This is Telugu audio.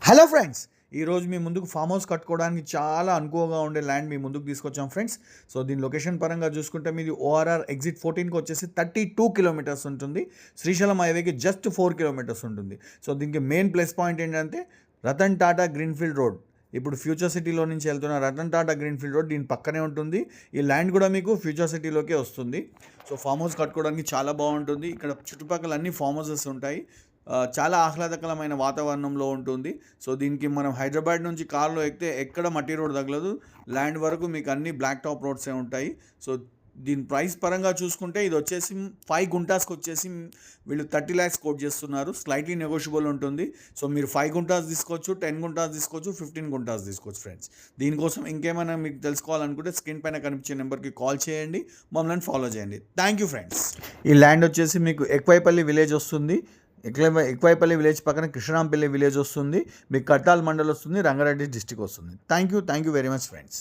హలో ఫ్రెండ్స్, ఈరోజు మీ ముందుకు ఫామ్ హౌస్ కట్టుకోవడానికి చాలా అనుకువగా ఉండే ల్యాండ్ మీ ముందుకు తీసుకొచ్చాం ఫ్రెండ్స్. సో దీని లొకేషన్ పరంగా చూసుకుంటే మీది ఓఆర్ఆర్ ఎగ్జిట్ 14కి వచ్చేసి 32 కిలోమీటర్స్ ఉంటుంది. శ్రీశైలం హైవేకి జస్ట్ 4 కిలోమీటర్స్ ఉంటుంది. సో దీనికి మెయిన్ ప్లస్ పాయింట్ ఏంటంటే రతన్ టాటా గ్రీన్ఫీల్డ్ రోడ్. ఇప్పుడు ఫ్యూచర్ సిటీలో నుంచి వెళ్తున్న రతన్ టాటా గ్రీన్ఫీల్డ్ రోడ్ దీని పక్కనే ఉంటుంది. ఈ ల్యాండ్ కూడా మీకు ఫ్యూచర్ సిటీలోకే వస్తుంది. సో ఫామ్ హౌస్ కట్టుకోవడానికి చాలా బాగుంటుంది. ఇక్కడ చుట్టుపక్కల అన్ని ఫామ్ హౌసెస్ ఉంటాయి. చాలా ఆహ్లాదకరమైన వాతావరణంలో ఉంటుంది. సో దీనికి మనం హైదరాబాద్ నుంచి కార్లో ఎక్కితే ఎక్కడ మట్టి రోడ్ తగలదు. ల్యాండ్ వరకు మీకు అన్ని బ్లాక్ టాప్ రోడ్సే ఉంటాయి. సో దీని ప్రైస్ పరంగా చూసుకుంటే ఇది వచ్చేసి 5 గుంటాస్కి వచ్చేసి వీళ్ళు 30 lakhs కోట్ చేస్తున్నారు. స్లైట్లీ నెగోషియబుల్ ఉంటుంది. సో మీరు 5 గుంటాస్ తీసుకోవచ్చు, 10 గుంటాస్ తీసుకోవచ్చు, 15 గుంటాస్ తీసుకోవచ్చు ఫ్రెండ్స్. దీనికోసం ఇంకేమైనా మీకు తెలుసుకోవాలనుకుంటే స్క్రీన్ పైన కనిపించే నెంబర్కి కాల్ చేయండి, మమ్మల్ని ఫాలో చేయండి. Thank you friends. ఈ ల్యాండ్ వచ్చేసి మీకు ఎక్వైపల్లి విలేజ్ వస్తుంది. ఎక్వైపల్లి విలేజ్ పక్కన కృష్ణరాంపల్లి విలేజ్ వస్తుంది. మీకు కట్టాల్ మండల్ వస్తుంది, రంగారెడ్డి డిస్టిక్ వస్తుంది. Thank you very much friends.